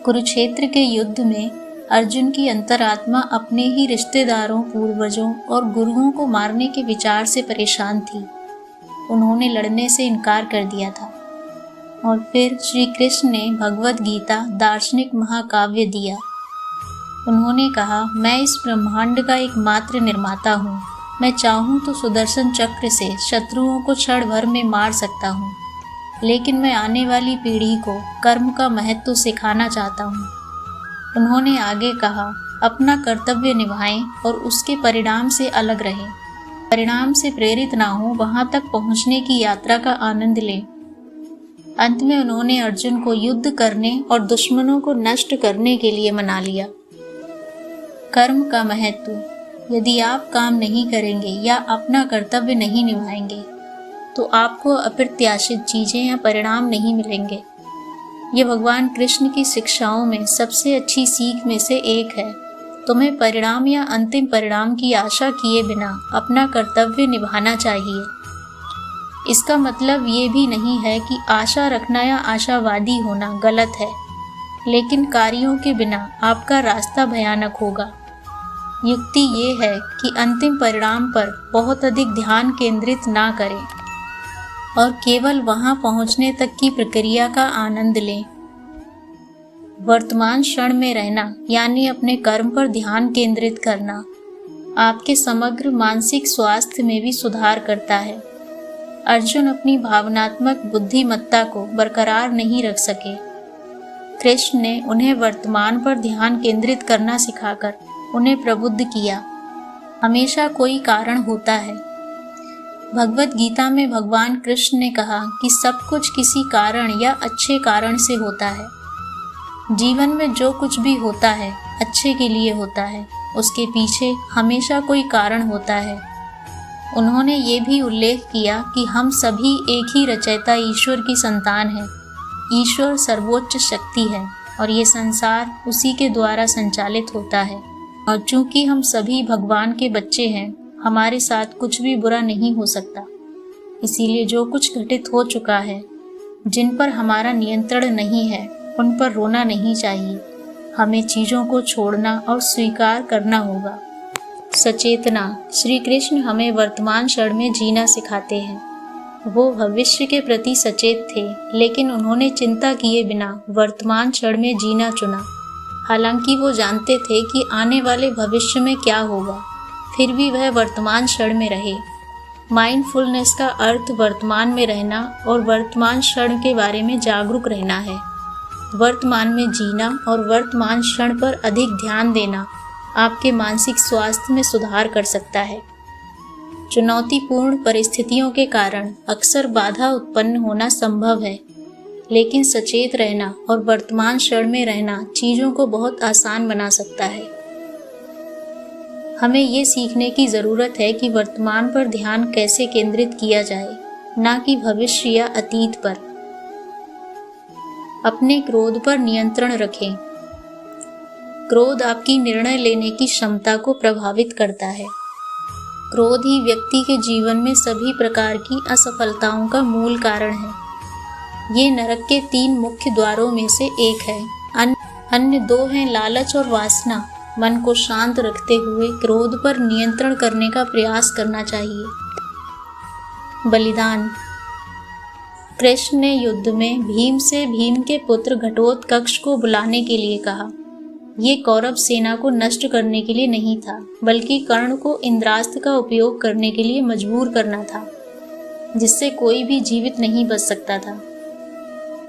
कुरुक्षेत्र के युद्ध में अर्जुन की अंतरात्मा अपने ही रिश्तेदारों, पूर्वजों और गुरुओं को मारने के विचार से परेशान थी। उन्होंने लड़ने से इनकार कर दिया था। और फिर श्री कृष्ण ने भगवद गीता दार्शनिक महाकाव्य दिया। उन्होंने कहा, मैं इस ब्रह्मांड का एकमात्र निर्माता हूँ। मैं चाहूँ तो सुदर्शन चक्र से शत्रुओं को क्षण भर में मार सकता हूँ, लेकिन मैं आने वाली पीढ़ी को कर्म का महत्व सिखाना चाहता हूँ। उन्होंने आगे कहा, अपना कर्तव्य निभाएं और उसके परिणाम से अलग रहें। परिणाम से प्रेरित ना हो, वहाँ तक पहुँचने की यात्रा का आनंद लें। अंत में उन्होंने अर्जुन को युद्ध करने और दुश्मनों को नष्ट करने के लिए मना लिया। कर्म का महत्व। यदि आप काम नहीं करेंगे या अपना कर्तव्य नहीं निभाएंगे तो आपको अप्रत्याशित चीजें या परिणाम नहीं मिलेंगे। ये भगवान कृष्ण की शिक्षाओं में सबसे अच्छी सीख में से एक है। तुम्हें परिणाम या अंतिम परिणाम की आशा किए बिना अपना कर्तव्य निभाना चाहिए। इसका मतलब ये भी नहीं है कि आशा रखना या आशावादी होना गलत है, लेकिन कार्यों के बिना आपका रास्ता भयानक होगा। युक्ति ये है कि अंतिम परिणाम पर बहुत अधिक ध्यान केंद्रित ना करें और केवल वहां पहुंचने तक की प्रक्रिया का आनंद लें। वर्तमान क्षण में रहना यानी अपने कर्म पर ध्यान केंद्रित करना आपके समग्र मानसिक स्वास्थ्य में भी सुधार करता है। अर्जुन अपनी भावनात्मक बुद्धिमत्ता को बरकरार नहीं रख सके। कृष्ण ने उन्हें वर्तमान पर ध्यान केंद्रित करना सिखाकर उन्हें प्रबुद्ध किया। हमेशा कोई कारण होता है। भगवद गीता में भगवान कृष्ण ने कहा कि सब कुछ किसी कारण या अच्छे कारण से होता है। जीवन में जो कुछ भी होता है अच्छे के लिए होता है, उसके पीछे हमेशा कोई कारण होता है। उन्होंने ये भी उल्लेख किया कि हम सभी एक ही रचयिता ईश्वर की संतान हैं। ईश्वर सर्वोच्च शक्ति है और ये संसार उसी के द्वारा संचालित होता है। और चूंकि हम सभी भगवान के बच्चे हैं, हमारे साथ कुछ भी बुरा नहीं हो सकता। इसीलिए जो कुछ घटित हो चुका है, जिन पर हमारा नियंत्रण नहीं है, उन पर रोना नहीं चाहिए। हमें चीज़ों को छोड़ना और स्वीकार करना होगा। सचेतना। श्री कृष्ण हमें वर्तमान क्षण में जीना सिखाते हैं। वो भविष्य के प्रति सचेत थे, लेकिन उन्होंने चिंता किए बिना वर्तमान क्षण में जीना चुना। हालांकि वो जानते थे कि आने वाले भविष्य में क्या होगा, फिर भी वह वर्तमान क्षण में रहे। माइंडफुलनेस का अर्थ वर्तमान में रहना और वर्तमान क्षण के बारे में जागरूक रहना है। वर्तमान में जीना और वर्तमान क्षण पर अधिक ध्यान देना आपके मानसिक स्वास्थ्य में सुधार कर सकता है। चुनौतीपूर्ण परिस्थितियों के कारण अक्सर बाधा उत्पन्न होना संभव है, लेकिन सचेत रहना और वर्तमान क्षण में रहना चीज़ों को बहुत आसान बना सकता है। हमें ये सीखने की ज़रूरत है कि वर्तमान पर ध्यान कैसे केंद्रित किया जाए, ना कि भविष्य या अतीत पर। अपने क्रोध पर नियंत्रण रखें। क्रोध आपकी निर्णय लेने की क्षमता को प्रभावित करता है। क्रोध ही व्यक्ति के जीवन में सभी प्रकार की असफलताओं का मूल कारण है। ये नरक के 3 मुख्य द्वारों में से एक है। अन्य 2 हैं लालच और वासना। मन को शांत रखते हुए क्रोध पर नियंत्रण करने का प्रयास करना चाहिए। बलिदान। कृष्ण ने युद्ध में भीम से भीम के पुत्र घटोत्कच को बुलाने के लिए कहा। ये कौरव सेना को नष्ट करने के लिए नहीं था, बल्कि कर्ण को इंद्रास्त्र का उपयोग करने के लिए मजबूर करना था, जिससे कोई भी जीवित नहीं बच सकता था।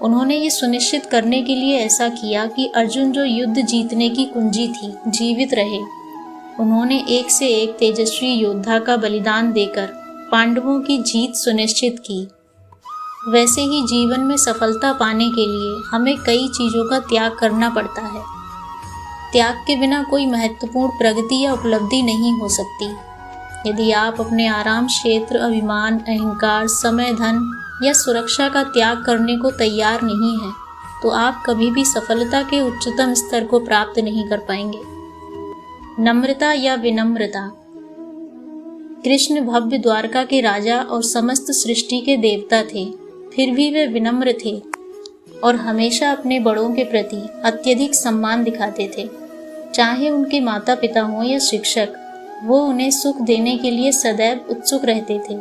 उन्होंने ये सुनिश्चित करने के लिए ऐसा किया कि अर्जुन, जो युद्ध जीतने की कुंजी थी, जीवित रहे। उन्होंने एक से एक तेजस्वी योद्धा का बलिदान देकर पांडवों की जीत सुनिश्चित की। वैसे ही जीवन में सफलता पाने के लिए हमें कई चीज़ों का त्याग करना पड़ता है। त्याग के बिना कोई महत्वपूर्ण प्रगति या उपलब्धि नहीं हो सकती। यदि आप अपने आराम क्षेत्र, अभिमान, अहंकार, समय, धन या सुरक्षा का त्याग करने को तैयार नहीं हैं, तो आप कभी भी सफलता के उच्चतम स्तर को प्राप्त नहीं कर पाएंगे। नम्रता या विनम्रता। कृष्ण भव्य द्वारका के राजा और समस्त सृष्टि के देवता थे, फिर भी वे विनम्र थे और हमेशा अपने बड़ों के प्रति अत्यधिक सम्मान दिखाते थे। चाहे उनके माता पिता हों या शिक्षक, वो उन्हें सुख देने के लिए सदैव उत्सुक रहते थे।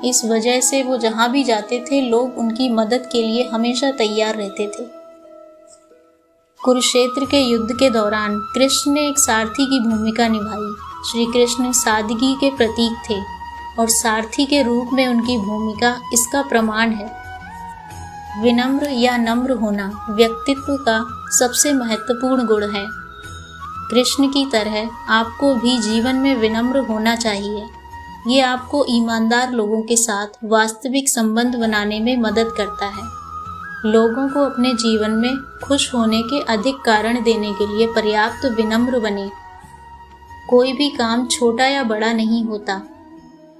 इस वजह से वो जहाँ भी जाते थे, लोग उनकी मदद के लिए हमेशा तैयार रहते थे। कुरुक्षेत्र के युद्ध के दौरान कृष्ण ने एक सारथी की भूमिका निभाई। श्री कृष्ण सादगी के प्रतीक थे और सारथी के रूप में उनकी भूमिका इसका प्रमाण है। विनम्र या नम्र होना व्यक्तित्व का सबसे महत्वपूर्ण गुण है। कृष्ण की तरह आपको भी जीवन में विनम्र होना चाहिए। ये आपको ईमानदार लोगों के साथ वास्तविक संबंध बनाने में मदद करता है। लोगों को अपने जीवन में खुश होने के अधिक कारण देने के लिए पर्याप्त विनम्र बने। कोई भी काम छोटा या बड़ा नहीं होता।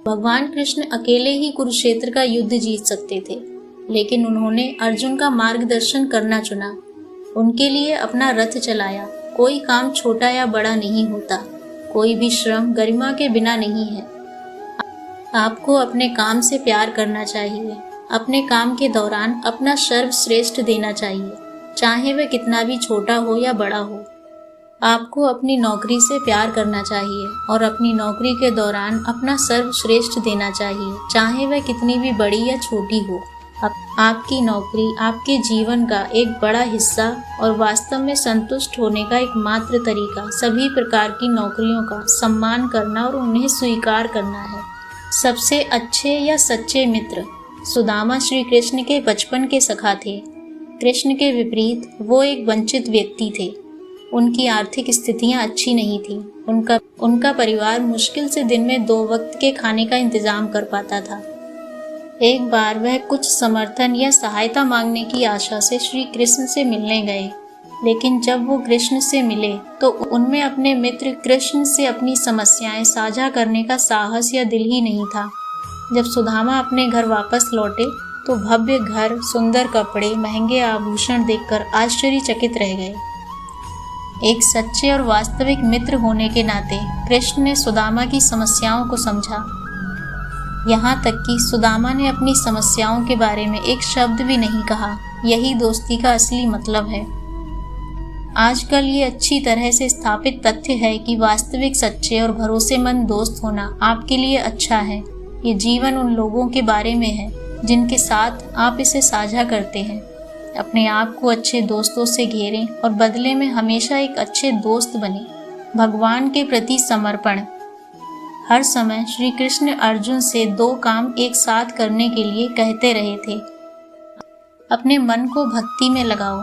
भगवान कृष्ण अकेले ही कुरुक्षेत्र का युद्ध जीत सकते थे, लेकिन उन्होंने अर्जुन का मार्गदर्शन करना चुना, उनके लिए अपना रथ चलाया। कोई काम छोटा या बड़ा नहीं होता। कोई भी श्रम गरिमा के बिना नहीं है। आपको अपने काम से प्यार करना चाहिए। अपने काम के दौरान अपना सर्वश्रेष्ठ देना चाहिए, चाहे वह कितना भी छोटा हो या बड़ा हो। आपको अपनी नौकरी से प्यार करना चाहिए और अपनी नौकरी के दौरान अपना सर्वश्रेष्ठ देना चाहिए, चाहे वह कितनी भी बड़ी या छोटी हो। आपकी नौकरी आपके जीवन का एक बड़ा हिस्सा और वास्तव में संतुष्ट होने का एकमात्र तरीका सभी प्रकार की नौकरियों का सम्मान करना और उन्हें स्वीकार करना है। सबसे अच्छे या सच्चे मित्र सुदामा श्री कृष्ण के बचपन के सखा थे। कृष्ण के विपरीत वो एक वंचित व्यक्ति थे। उनकी आर्थिक स्थितियां अच्छी नहीं थी। उनका परिवार मुश्किल से दिन में 2 वक्त के खाने का इंतजाम कर पाता था। एक बार वह कुछ समर्थन या सहायता मांगने की आशा से श्री कृष्ण से मिलने गए, लेकिन जब वो कृष्ण से मिले तो उनमें अपने मित्र कृष्ण से अपनी समस्याएं साझा करने का साहस या दिल ही नहीं था। जब सुदामा अपने घर वापस लौटे तो भव्य घर, सुंदर कपड़े, महंगे आभूषण देखकर आश्चर्यचकित रह गए। एक सच्चे और वास्तविक मित्र होने के नाते कृष्ण ने सुदामा की समस्याओं को समझा। यहाँ तक कि सुदामा ने अपनी समस्याओं के बारे में एक शब्द भी नहीं कहा। यही दोस्ती का असली मतलब है। आजकल ये अच्छी तरह से स्थापित तथ्य है कि वास्तविक सच्चे और भरोसेमंद दोस्त होना आपके लिए अच्छा है। ये जीवन उन लोगों के बारे में है जिनके साथ आप इसे साझा करते हैं। अपने आप को अच्छे दोस्तों से घेरें और बदले में हमेशा एक अच्छे दोस्त बने। भगवान के प्रति समर्पण। हर समय श्री कृष्ण अर्जुन से 2 काम एक साथ करने के लिए कहते रहे थे। अपने मन को भक्ति में लगाओ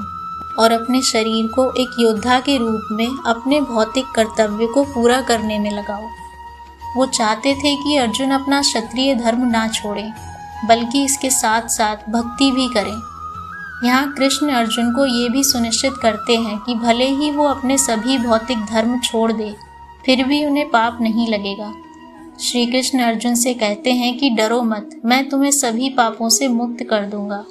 और अपने शरीर को एक योद्धा के रूप में अपने भौतिक कर्तव्य को पूरा करने में लगाओ। वो चाहते थे कि अर्जुन अपना क्षत्रिय धर्म ना छोड़ें, बल्कि इसके साथ साथ भक्ति भी करें। यहाँ कृष्ण अर्जुन को ये भी सुनिश्चित करते हैं कि भले ही वो अपने सभी भौतिक धर्म छोड़ दे, फिर भी उन्हें पाप नहीं लगेगा। श्री कृष्ण अर्जुन से कहते हैं कि डरो मत, मैं तुम्हें सभी पापों से मुक्त कर दूंगा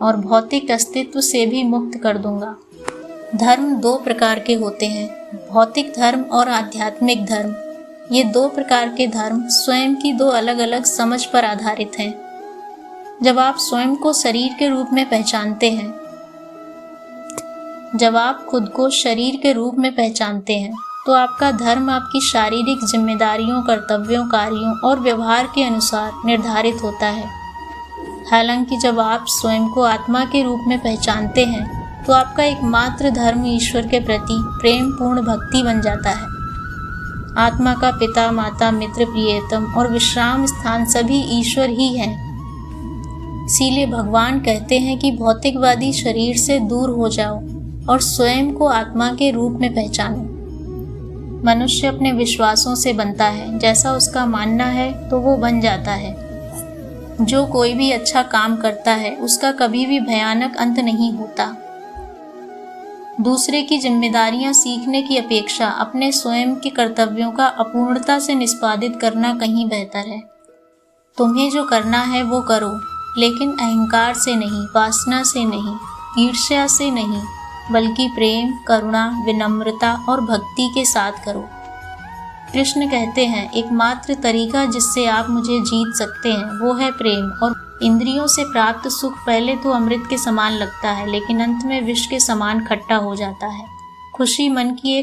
और भौतिक अस्तित्व से भी मुक्त कर दूंगा। धर्म 2 प्रकार के होते हैं, भौतिक धर्म और आध्यात्मिक धर्म। ये 2 प्रकार के धर्म स्वयं की 2 अलग अलग समझ पर आधारित हैं। जब आप स्वयं को शरीर के रूप में पहचानते हैं, जब आप खुद को शरीर के रूप में पहचानते हैं, तो आपका धर्म आपकी शारीरिक जिम्मेदारियों, कर्तव्यों, कार्यों और व्यवहार के अनुसार निर्धारित होता है। हालांकि जब आप स्वयं को आत्मा के रूप में पहचानते हैं, तो आपका एकमात्र धर्म ईश्वर के प्रति प्रेम पूर्ण भक्ति बन जाता है। आत्मा का पिता, माता, मित्र, प्रियतम और विश्राम स्थान सभी ईश्वर ही हैं। इसीलिए भगवान कहते हैं कि भौतिकवादी शरीर से दूर हो जाओ और स्वयं को आत्मा के रूप में पहचानो। मनुष्य अपने विश्वासों से बनता है। जैसा उसका मानना है तो वो बन जाता है। जो कोई भी अच्छा काम करता है उसका कभी भी भयानक अंत नहीं होता। दूसरे की जिम्मेदारियां सीखने की अपेक्षा अपने स्वयं के कर्तव्यों का अपूर्णता से निष्पादित करना कहीं बेहतर है। तुम्हें जो करना है वो करो, लेकिन अहंकार से नहीं, वासना से नहीं, ईर्ष्या से नहीं, बल्कि प्रेम, करुणा, विनम्रता और भक्ति के साथ करो। कृष्ण कहते हैं, एकमात्र तरीका जिससे आप मुझे जीत सकते हैं वो है प्रेम, इंद्रियों से प्राप्त सुख पहले तो अमृत के समान लगता है, लेकिन अंत में विष के समान खट्टा हो जाता है। खुशी मन की एक